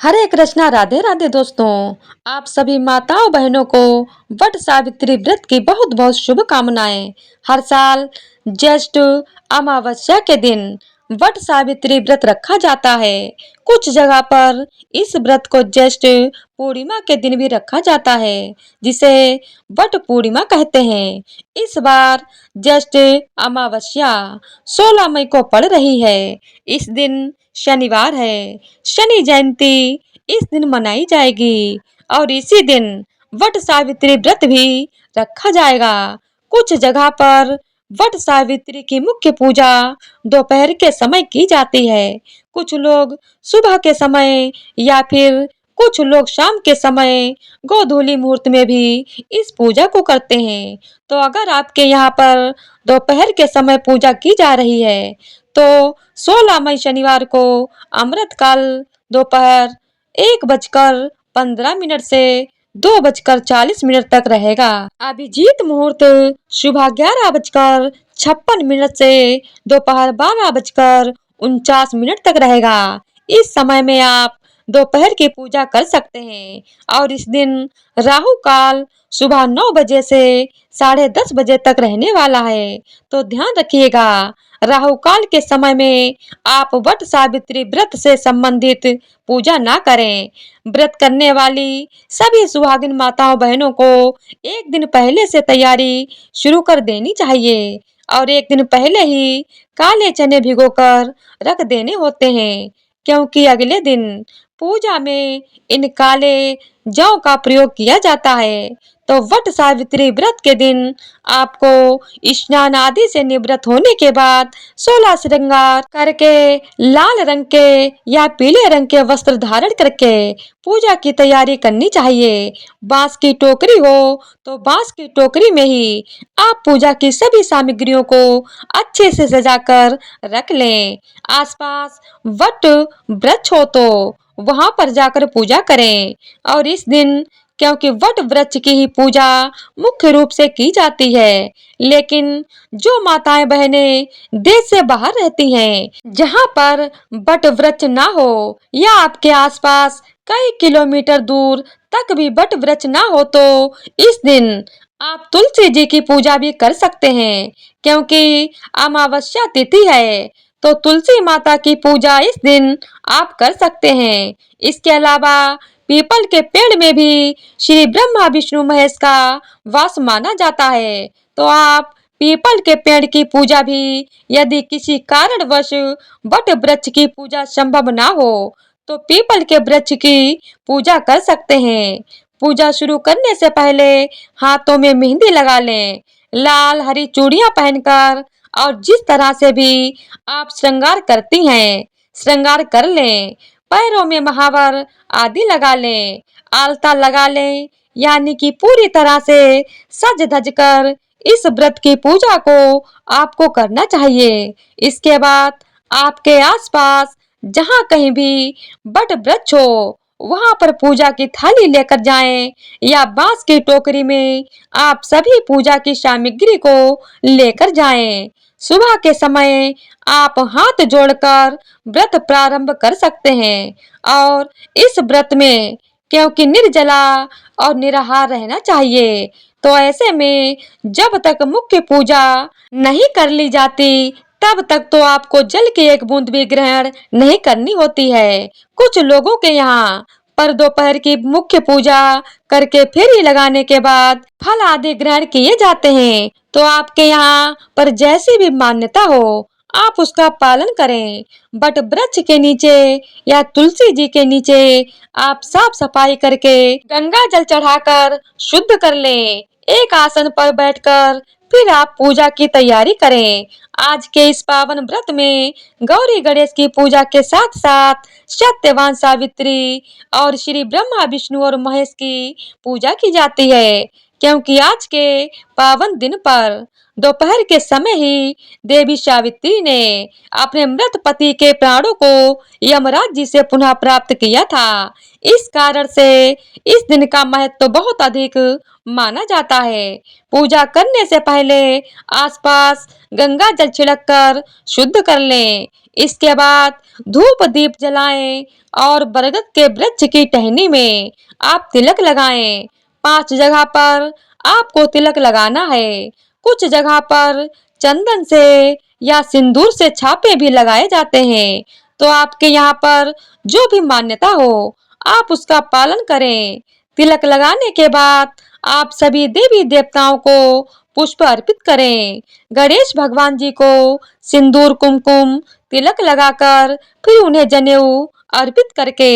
हरे कृष्णा, राधे राधे दोस्तों। आप सभी माताओं बहनों को वट सावित्री व्रत की बहुत बहुत शुभकामनाएं। हर साल ज्येष्ठ अमावस्या के दिन वट सावित्री व्रत रखा जाता है। कुछ जगह पर इस व्रत को ज्येष्ठ पूर्णिमा के दिन भी रखा जाता है, जिसे वट पूर्णिमा कहते हैं। इस बार ज्येष्ठ अमावस्या 16 मई को पड़ रही है। इस दिन शनिवार है। शनि जयंती इस दिन मनाई जाएगी और इसी दिन वट सावित्री व्रत भी रखा जाएगा। कुछ जगह पर वट सावित्री की मुख्य पूजा दोपहर के समय की जाती है। कुछ लोग सुबह के समय या फिर कुछ लोग शाम के समय गोधूली मुहूर्त में भी इस पूजा को करते हैं। तो अगर आपके यहाँ पर दोपहर के समय पूजा की जा रही है तो 16 मई शनिवार को अमृतकाल दोपहर 1:15 से 2:40 तक रहेगा। अभिजीत मुहूर्त सुबह 11:56 से दोपहर 12:49 तक रहेगा। इस समय में आप दोपहर की पूजा कर सकते हैं और इस दिन राहु काल सुबह 9 बजे से 10:30 बजे तक रहने वाला है। तो ध्यान रखिएगा, राहु काल के समय में आप वट सावित्री व्रत से संबंधित पूजा ना करें। व्रत करने वाली सभी सुहागिन माताओं बहनों को एक दिन पहले से तैयारी शुरू कर देनी चाहिए और एक दिन पहले ही काले चने भिगोकर रख देने होते हैं, क्योंकि अगले दिन पूजा में इन काले जौ का प्रयोग किया जाता है। तो वट सावित्री व्रत के दिन आपको स्नान आदि से निवृत्त होने के बाद 16 श्रृंगार करके लाल रंग के या पीले रंग के वस्त्र धारण करके पूजा की तैयारी करनी चाहिए। बांस की टोकरी हो तो बांस की टोकरी में ही आप पूजा की सभी सामग्रियों को अच्छे से सजाकर रख लें। आसपास वट वृक्ष हो तो वहां पर जाकर पूजा करें। और इस दिन क्योंकि वट वृक्ष की ही पूजा मुख्य रूप से की जाती है, लेकिन जो माताएं बहनें देश से बाहर रहती हैं, जहां पर वट वृक्ष ना हो या आपके आसपास कई किलोमीटर दूर तक भी वट वृक्ष ना हो, तो इस दिन आप तुलसी जी की पूजा भी कर सकते हैं। क्योंकि अमावस्या तिथि है तो तुलसी माता की पूजा इस दिन आप कर सकते हैं। इसके अलावा पीपल के पेड़ में भी श्री ब्रह्मा विष्णु महेश का वास माना जाता है। तो आप पीपल के पेड़ की पूजा भी, यदि किसी कारणवश वट वृक्ष की पूजा संभव ना हो, तो पीपल के वृक्ष की पूजा कर सकते हैं। पूजा शुरू करने से पहले हाथों में मेहंदी लगा लें। लाल हरी चूड़ियां पहनकर और जिस तरह से भी आप श्रृंगार करती हैं, श्रृंगार कर लें। पैरों में महावर आदि लगा लें, आलता लगा लें, यानी कि पूरी तरह से सज धज कर इस व्रत की पूजा को आपको करना चाहिए। इसके बाद आपके आसपास जहाँ कहीं भी वट वृक्ष हो, वहां पर पूजा की थाली लेकर जाएं या बांस की टोकरी में आप सभी पूजा की सामग्री को लेकर जाएं। सुबह के समय आप हाथ जोड़कर व्रत प्रारंभ कर सकते हैं और इस व्रत में क्योंकि निर्जला और निराहार रहना चाहिए, तो ऐसे में जब तक मुख्य पूजा नहीं कर ली जाती तब तक तो आपको जल की एक बूंद भी ग्रहण नहीं करनी होती है। कुछ लोगों के यहाँ पर दोपहर की मुख्य पूजा करके फेरी लगाने के बाद फल आदि ग्रहण किए जाते हैं। तो आपके यहाँ पर जैसी भी मान्यता हो आप उसका पालन करें। बट वृक्ष के नीचे या तुलसी जी के नीचे आप साफ सफाई करके गंगा जल चढ़ाकर शुद्ध कर लें। एक आसन पर बैठकर फिर आप पूजा की तैयारी करें। आज के इस पावन व्रत में गौरी गणेश की पूजा के साथ साथ सत्यवान सावित्री और श्री ब्रह्मा विष्णु और महेश की पूजा की जाती है, क्योंकि आज के पावन दिन पर दोपहर के समय ही देवी सावित्री ने अपने मृत पति के प्राणों को यमराज जी से पुनः प्राप्त किया था। इस कारण से इस दिन का महत्व बहुत अधिक माना जाता है। पूजा करने से पहले आसपास गंगा जल छिड़क कर शुद्ध कर लें। इसके बाद धूप दीप जलाएं और बरगद के वृक्ष की टहनी में आप तिलक लगाएं। 5 जगह पर आपको तिलक लगाना है। कुछ जगह पर चंदन से या सिंदूर से छापे भी लगाए जाते हैं। तो आपके यहाँ पर जो भी मान्यता हो आप उसका पालन करें। तिलक लगाने के बाद आप सभी देवी देवताओं को पुष्प अर्पित करें। गणेश भगवान जी को सिंदूर कुमकुम तिलक लगाकर फिर उन्हें जनेऊ अर्पित करके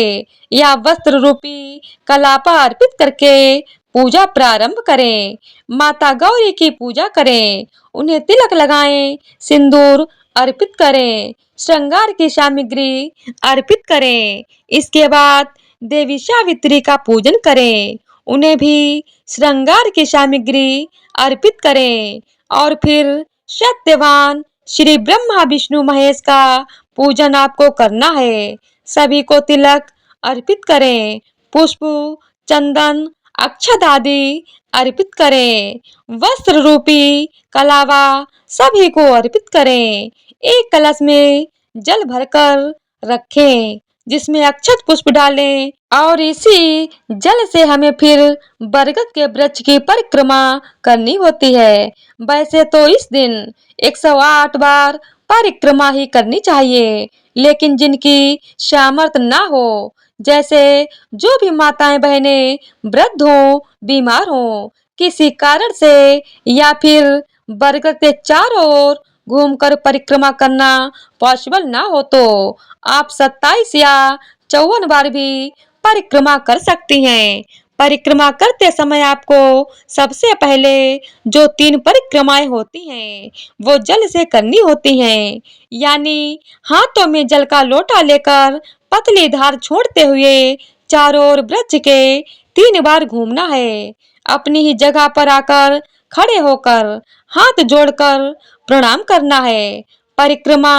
या वस्त्र रूपी कलापा अर्पित करके पूजा प्रारंभ करें। माता गौरी की पूजा करें, उन्हें तिलक लगाएं, सिंदूर अर्पित करें, श्रृंगार की सामग्री अर्पित करें। इसके बाद देवी सावित्री का पूजन करें, उन्हें भी श्रृंगार की सामग्री अर्पित करें और फिर सत्यवान श्री ब्रह्मा विष्णु महेश का पूजन आपको करना है। सभी को तिलक अर्पित करें, पुष्प चंदन अक्षत आदि अर्पित करें, वस्त्र रूपी कलावा सभी को अर्पित करें। एक कलश में जल भरकर रखें जिसमें अक्षत पुष्प डालें और इसी जल से हमें फिर बरगद के वृक्ष की परिक्रमा करनी होती है। वैसे तो इस दिन 108 बार परिक्रमा ही करनी चाहिए, लेकिन जिनकी सामर्थ्य ना हो, जैसे जो भी माताएं बहनें वृद्ध हो, बीमार हो, किसी कारण से या फिर बरगद के चारों ओर घूमकर परिक्रमा करना पॉसिबल ना हो तो आप 27 या 54 बार भी परिक्रमा कर सकती हैं। परिक्रमा करते समय आपको सबसे पहले जो 3 परिक्रमाएं होती हैं वो जल से करनी होती हैं, यानी हाथों में जल का लोटा लेकर पतली धार छोड़ते हुए चारों ओर वृक्ष के 3 बार घूमना है। अपनी ही जगह पर आकर खड़े होकर हाथ जोड़कर प्रणाम करना है। परिक्रमा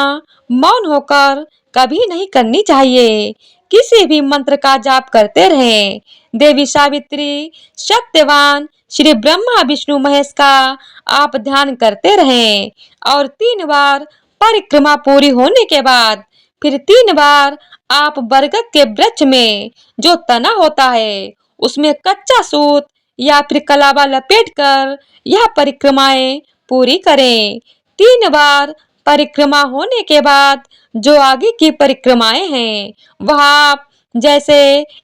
मौन होकर कभी नहीं करनी चाहिए, किसी भी मंत्र का जाप करते रहें। देवी सावित्री, सत्यवान, श्री ब्रह्मा विष्णु महेश का आप ध्यान करते रहें और 3 बार परिक्रमा पूरी होने के बाद फिर 3 बार आप बरगद के वृक्ष में जो तना होता है उसमें कच्चा सूत या फिर कलावा लपेटकर यह परिक्रमाएं पूरी करें। 3 बार परिक्रमा होने के बाद जो आगे की परिक्रमाएं हैं वह आप जैसे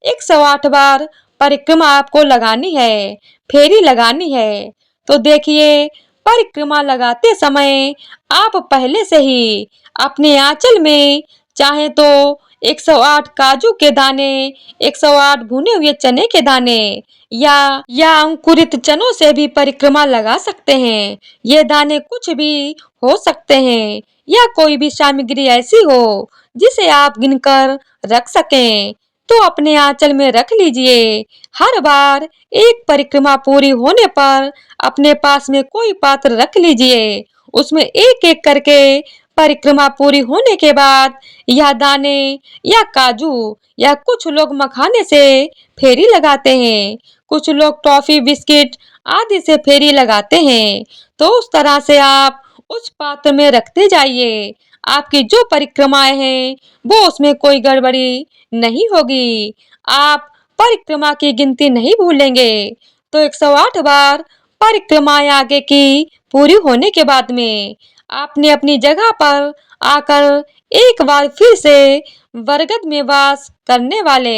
108 बार परिक्रमा आपको लगानी है, फेरी लगानी है। तो देखिए, परिक्रमा लगाते समय आप पहले से ही अपने आंचल में चाहे तो 108 काजू के दाने, 108 भुने हुए चने के दाने या अंकुरित चनों से भी परिक्रमा लगा सकते हैं। ये दाने कुछ भी हो सकते हैं या कोई भी सामग्री ऐसी हो जिसे आप गिनकर रख सकें तो अपने आंचल में रख लीजिए। हर बार एक परिक्रमा पूरी होने पर अपने पास में कोई पात्र रख लीजिए, उसमें एक एक करके परिक्रमा पूरी होने के बाद यह दाने या काजू या कुछ लोग मखाने से फेरी लगाते हैं, कुछ लोग टॉफी बिस्किट आदि से फेरी लगाते हैं। तो उस तरह से आप उस पात्र में रखते जाइए। आपकी जो परिक्रमाएं हैं वो उसमें कोई गड़बड़ी नहीं होगी। आप परिक्रमा की गिनती नहीं भूलेंगे। तो 108 बार परिक्रमाएं आगे की पूरी होने के बाद में आपने अपनी जगह पर आकर एक बार फिर से बरगद में वास करने वाले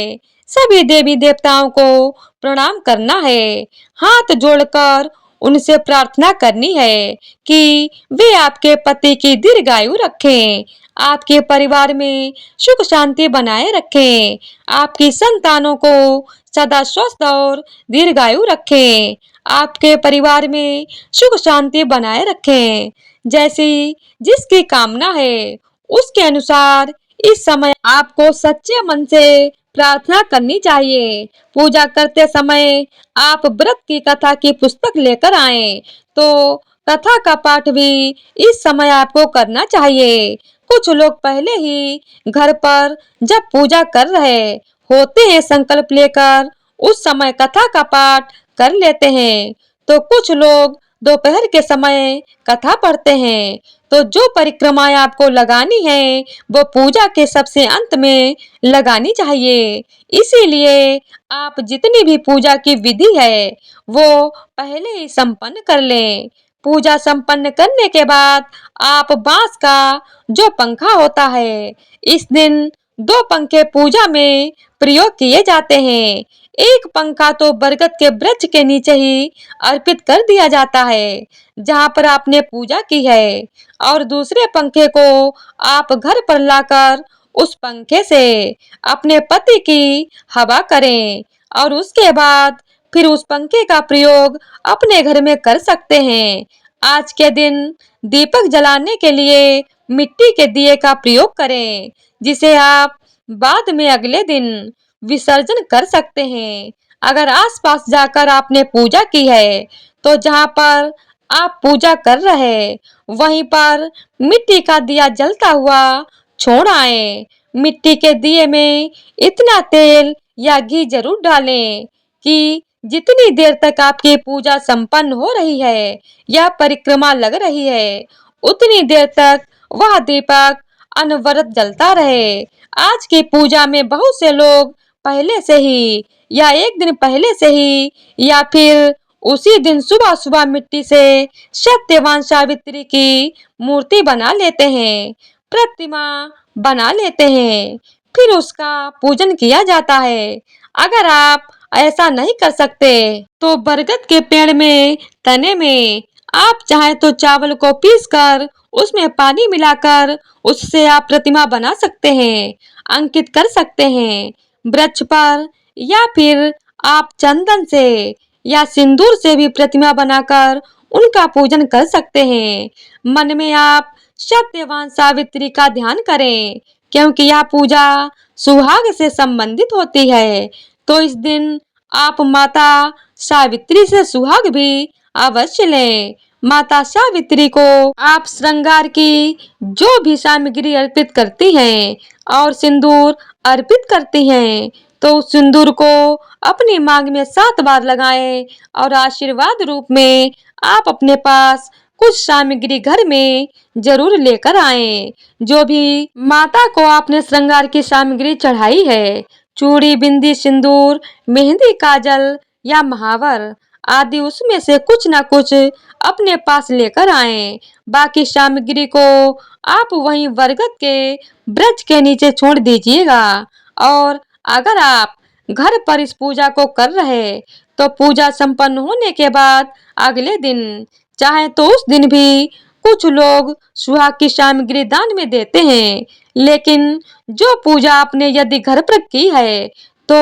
सभी देवी देवताओं को प्रणाम करना है। हाथ जोड़कर उनसे प्रार्थना करनी है कि वे आपके पति की दीर्घायु रखें, आपके परिवार में सुख शांति बनाए रखें, आपकी संतानों को सदा स्वस्थ और दीर्घायु रखें, आपके परिवार में सुख शांति बनाए रखें। जैसी जिसकी कामना है उसके अनुसार इस समय आपको सच्चे मन से प्रार्थना करनी चाहिए। पूजा करते समय आप व्रत की कथा की पुस्तक लेकर आएं, तो कथा का पाठ भी इस समय आपको करना चाहिए। कुछ लोग पहले ही घर पर जब पूजा कर रहे होते हैं संकल्प लेकर उस समय कथा का पाठ कर लेते हैं, तो कुछ लोग दोपहर के समय कथा पढ़ते हैं। तो जो परिक्रमाएं आपको लगानी है वो पूजा के सबसे अंत में लगानी चाहिए। इसीलिए आप जितनी भी पूजा की विधि है वो पहले ही संपन्न कर लें। पूजा संपन्न करने के बाद आप बांस का जो पंखा होता है, इस दिन दो पंखे पूजा में प्रयोग किए जाते हैं। एक पंखा तो बरगद के वृक्ष के नीचे ही अर्पित कर दिया जाता है जहाँ पर आपने पूजा की है, और दूसरे पंखे को आप घर पर लाकर उस पंखे से अपने पति की हवा करें और उसके बाद फिर उस पंखे का प्रयोग अपने घर में कर सकते हैं। आज के दिन दीपक जलाने के लिए मिट्टी के दिए का प्रयोग करें, जिसे आप बाद में अगले दिन विसर्जन कर सकते हैं। अगर आसपास जाकर आपने पूजा की है तो जहाँ पर आप पूजा कर रहे वहीं पर मिट्टी का दिया जलता हुआ छोड़ आए। मिट्टी के दिए में इतना तेल या घी जरूर डालें कि जितनी देर तक आपकी पूजा संपन्न हो रही है या परिक्रमा लग रही है उतनी देर तक वह दीपक अनवरत जलता रहे। आज की पूजा में बहुत से लोग पहले से ही या एक दिन पहले से ही या फिर उसी दिन सुबह सुबह मिट्टी से सत्यवान सावित्री की मूर्ति बना लेते हैं, प्रतिमा बना लेते हैं, फिर उसका पूजन किया जाता है। अगर आप ऐसा नहीं कर सकते तो बरगद के पेड़ में तने में आप चाहे तो चावल को पीसकर उसमें पानी मिलाकर उससे आप प्रतिमा बना सकते हैं, अंकित कर सकते हैं वृक्ष पर, या फिर आप चंदन से या सिंदूर से भी प्रतिमा बनाकर उनका पूजन कर सकते हैं। मन में आप सत्यवान सावित्री का ध्यान करें क्योंकि यह पूजा सुहाग से संबंधित होती है। तो इस दिन आप माता सावित्री से सुहाग भी अवश्य लें। माता सावित्री को आप श्रृंगार की जो भी सामग्री अर्पित करती हैं और सिंदूर अर्पित करती हैं तो उस सिंदूर को अपनी मांग में 7 बार लगाएं और आशीर्वाद रूप में आप अपने पास कुछ सामग्री घर में जरूर लेकर आएं। जो भी माता को आपने श्रृंगार की सामग्री चढ़ाई है, चूड़ी, बिंदी, सिंदूर, मेहंदी, काजल या महावर आदि, उसमें से कुछ ना कुछ अपने पास लेकर आएं। बाकी सामग्री को आप वहीं बरगद के वृक्ष के नीचे छोड़ दीजिएगा। और अगर आप घर पर इस पूजा को कर रहे तो पूजा संपन्न होने के बाद अगले दिन चाहे तो उस दिन भी कुछ लोग सुहाग की सामग्री दान में देते हैं, लेकिन जो पूजा आपने यदि घर पर की है तो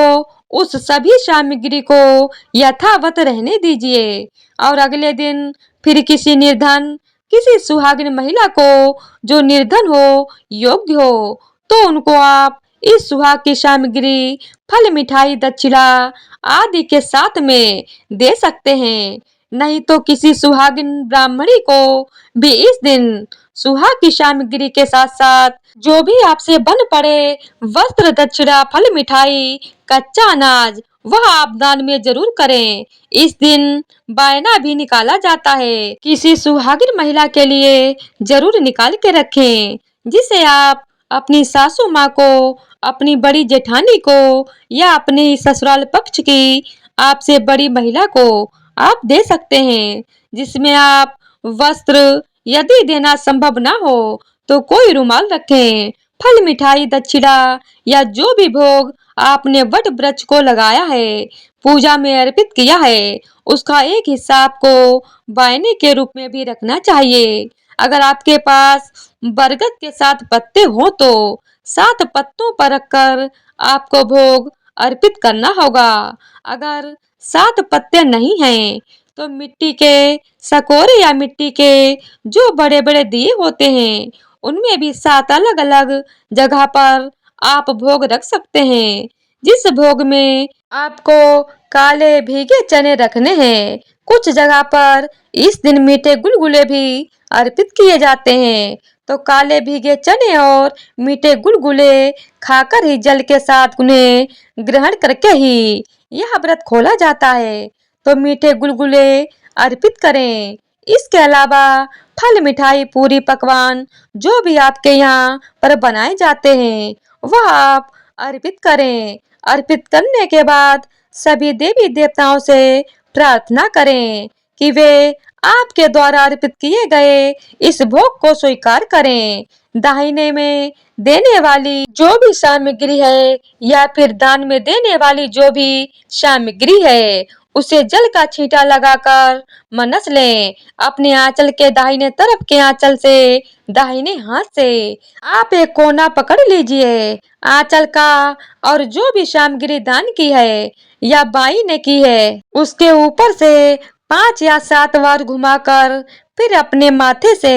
उस सभी सामग्री को यथावत रहने दीजिए और अगले दिन फिर किसी सुहागिन महिला को जो निर्धन हो, योग्य हो, तो उनको आप इस सुहाग की सामग्री फल, मिठाई, दक्षिणा आदि के साथ में दे सकते हैं। नहीं तो किसी सुहागिन ब्राह्मणी को भी इस दिन सुहाग की सामग्री के साथ साथ जो भी आपसे बन पड़े वस्त्र, दक्षिणा, फल, मिठाई, कच्चा अनाज वह आप दान में जरूर करें। इस दिन बायना भी निकाला जाता है, किसी सुहागिन महिला के लिए जरूर निकाल के रखें, जिसे आप अपनी सासू माँ को, अपनी बड़ी जेठानी को या अपने ही ससुराल पक्ष की आपसे बड़ी महिला को आप दे सकते हैं, जिसमें आप वस्त्र यदि देना संभव ना हो तो कोई रुमाल रखें। फल, मिठाई, दक्षिणा या जो भी भोग आपने वट वृक्ष को लगाया है, पूजा में अर्पित किया है, उसका एक हिस्सा आपको वायने के रूप में भी रखना चाहिए। अगर आपके पास बरगद के 7 पत्ते हो तो 7 पत्तों पर रखकर आपको भोग अर्पित करना होगा। अगर 7 पत्ते नहीं हैं तो मिट्टी के सकोरे या मिट्टी के जो बड़े बड़े दिए होते हैं उनमें भी 7 अलग अलग जगह पर आप भोग रख सकते हैं। जिस भोग में आपको काले भीगे चने रखने हैं, कुछ जगह पर इस दिन मीठे गुलगुले भी अर्पित किए जाते हैं। तो काले भीगे चने और मीठे गुलगुले खाकर ही जल के साथ उन्हें ग्रहण करके ही यह व्रत खोला जाता है। तो मीठे गुलगुले अर्पित करें। इसके अलावा फल, मिठाई, पूरी, पकवान जो भी आपके यहाँ पर बनाए जाते हैं वह आप अर्पित करें। अर्पित करने के बाद सभी देवी देवताओं से प्रार्थना करें कि वे आपके द्वारा अर्पित किए गए इस भोग को स्वीकार करें। दाहिने में देने वाली जो भी सामग्री है या फिर दान में देने वाली जो भी सामग्री है उसे जल का छींटा लगाकर मनस लें। अपने आंचल के दाहिने तरफ के आंचल से दाहिने हाथ से आप एक कोना पकड़ लीजिए आंचल का और जो भी सामग्री दान की है या बाई ने की है उसके ऊपर से 5 या 7 बार घुमाकर फिर अपने माथे से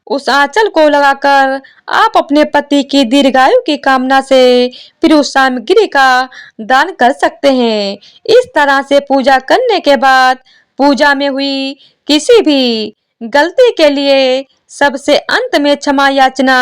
उस आंचल को लगाकर आप अपने पति की दीर्घायु की कामना से फिर उस सामग्री का दान कर सकते हैं। इस तरह से पूजा करने के बाद पूजा में हुई किसी भी गलती के लिए सबसे अंत में क्षमा याचना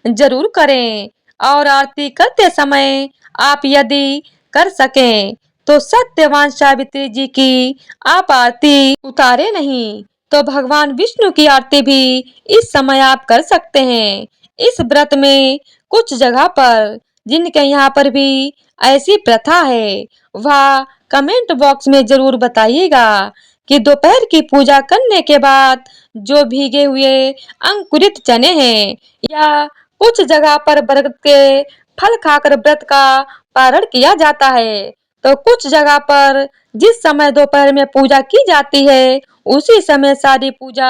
जरूर करें और आरती करते समय आप यदि कर सकें तो सत्यवान सावित्री जी की आप आरती उतारे नहीं तो भगवान विष्णु की आरती भी इस समय आप कर सकते हैं। इस व्रत में कुछ जगह पर जिनके यहाँ पर भी ऐसी प्रथा है वह कमेंट बॉक्स में जरूर बताइएगा कि दोपहर की पूजा करने के बाद जो भीगे हुए अंकुरित चने हैं या कुछ जगह पर बरगद के फल खाकर व्रत का पारण किया जाता है तो कुछ जगह पर जिस समय दोपहर में पूजा की जाती है उसी समय सारी पूजा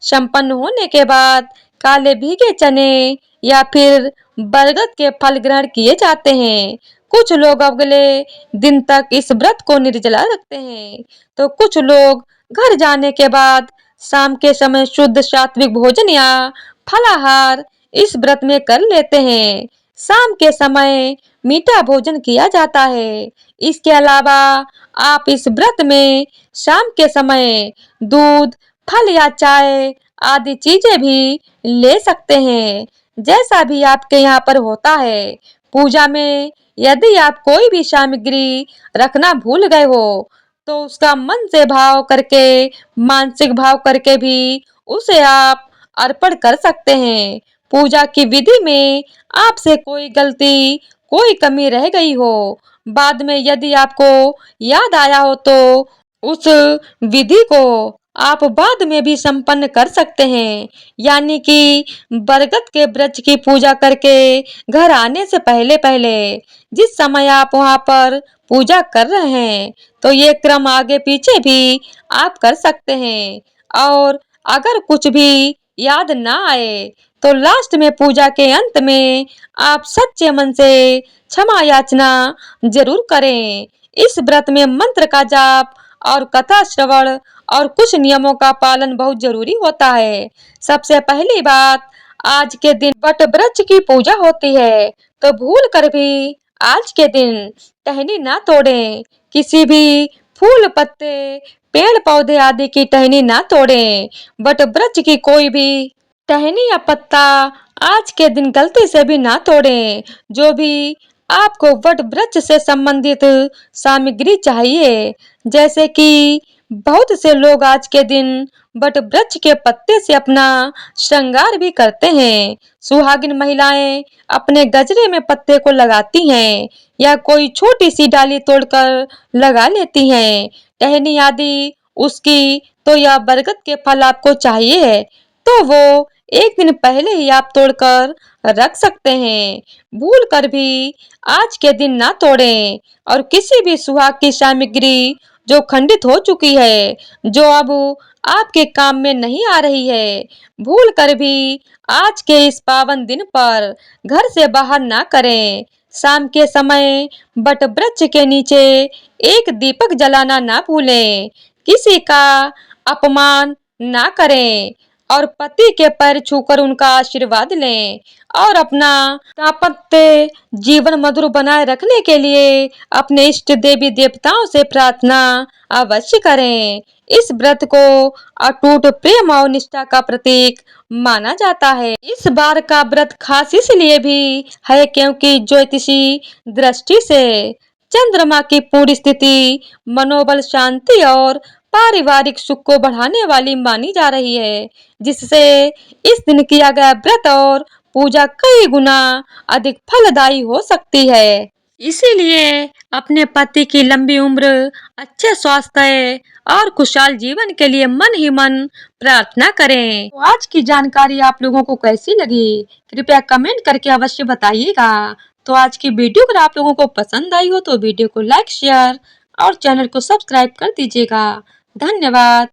संपन्न होने के बाद काले भीगे चने या फिर बरगद के फल ग्रहण किए जाते हैं। कुछ लोग अगले दिन तक इस व्रत को निर्जला रखते हैं तो कुछ लोग घर जाने के बाद शाम के समय शुद्ध सात्विक भोजन या फलाहार इस व्रत में कर लेते हैं। शाम के समय मीठा भोजन किया जाता है। इसके अलावा आप इस व्रत में शाम के समय दूध, फल या चाय आदि चीजें भी ले सकते हैं जैसा भी आपके यहाँ पर होता है। पूजा में यदि आप कोई भी सामग्री रखना भूल गए हो तो उसका मन से भाव करके मानसिक भाव करके भी उसे आप अर्पण कर सकते हैं। पूजा की विधि में आपसे कोई गलती कोई कमी रह गई हो बाद में यदि आपको याद आया हो तो उस विधि को आप बाद में भी संपन्न कर सकते हैं। यानी कि बरगद के वृक्ष की पूजा करके घर आने से पहले पहले जिस समय आप वहां पर पूजा कर रहे हैं तो ये क्रम आगे पीछे भी आप कर सकते हैं। और अगर कुछ भी याद ना आए तो लास्ट में पूजा के अंत में आप सच्चे मन से क्षमा याचना जरूर करें। इस व्रत में मंत्र का जाप और कथा श्रवण और कुछ नियमों का पालन बहुत जरूरी होता है। सबसे पहली बात आज के दिन वट वृक्ष की पूजा होती है तो भूल कर भी आज के दिन टहनी ना तोड़ें। किसी भी फूल, पत्ते, पेड़ पौधे आदि की टहनी ना तोड़ें। वट वृक्ष की कोई भी टहनी या पत्ता आज के दिन गलती से भी ना तोड़ें। जो भी आपको वट वृक्ष से संबंधित सामग्री चाहिए जैसे कि बहुत से लोग आज के दिन वट वृक्ष के पत्ते से अपना श्रृंगार भी करते हैं। सुहागिन महिलाएं अपने गजरे में पत्ते को लगाती हैं या कोई छोटी सी डाली तोड़कर लगा लेती हैं। टहनी आदि उसकी तो यह बरगद के फल आपको चाहिए तो वो एक दिन पहले ही आप तोड़कर रख सकते हैं। भूल कर भी आज के दिन ना तोड़ें और किसी भी सुहाग की सामग्री जो खंडित हो चुकी है जो अब आपके काम में नहीं आ रही है भूल कर भी आज के इस पावन दिन पर घर से बाहर ना करें। शाम के समय बट वृक्ष के नीचे एक दीपक जलाना ना भूलें। किसी का अपमान ना करें और पति के पैर छूकर उनका आशीर्वाद लें और अपना दाम्पत्य जीवन मधुर बनाए रखने के लिए अपने इष्ट देवी देवताओं से प्रार्थना अवश्य करें। इस व्रत को अटूट प्रेम और निष्ठा का प्रतीक माना जाता है। इस बार का व्रत खास इसलिए भी है क्योंकि ज्योतिषी दृष्टि से चंद्रमा की पूर्ण स्थिति, मनोबल, शांति और पारिवारिक सुख को बढ़ाने वाली मानी जा रही है, जिससे इस दिन किया गया व्रत और पूजा कई गुना अधिक फलदायी हो सकती है। इसीलिए अपने पति की लंबी उम्र, अच्छे स्वास्थ्य और खुशहाल जीवन के लिए मन ही मन प्रार्थना करें। तो आज की जानकारी आप लोगों को कैसी लगी? कृपया कमेंट करके अवश्य बताइएगा। तो आज की वीडियो अगर आप लोगों को पसंद आई हो तो वीडियो को लाइक, शेयर और चैनल को सब्सक्राइब कर दीजिएगा। धन्यवाद।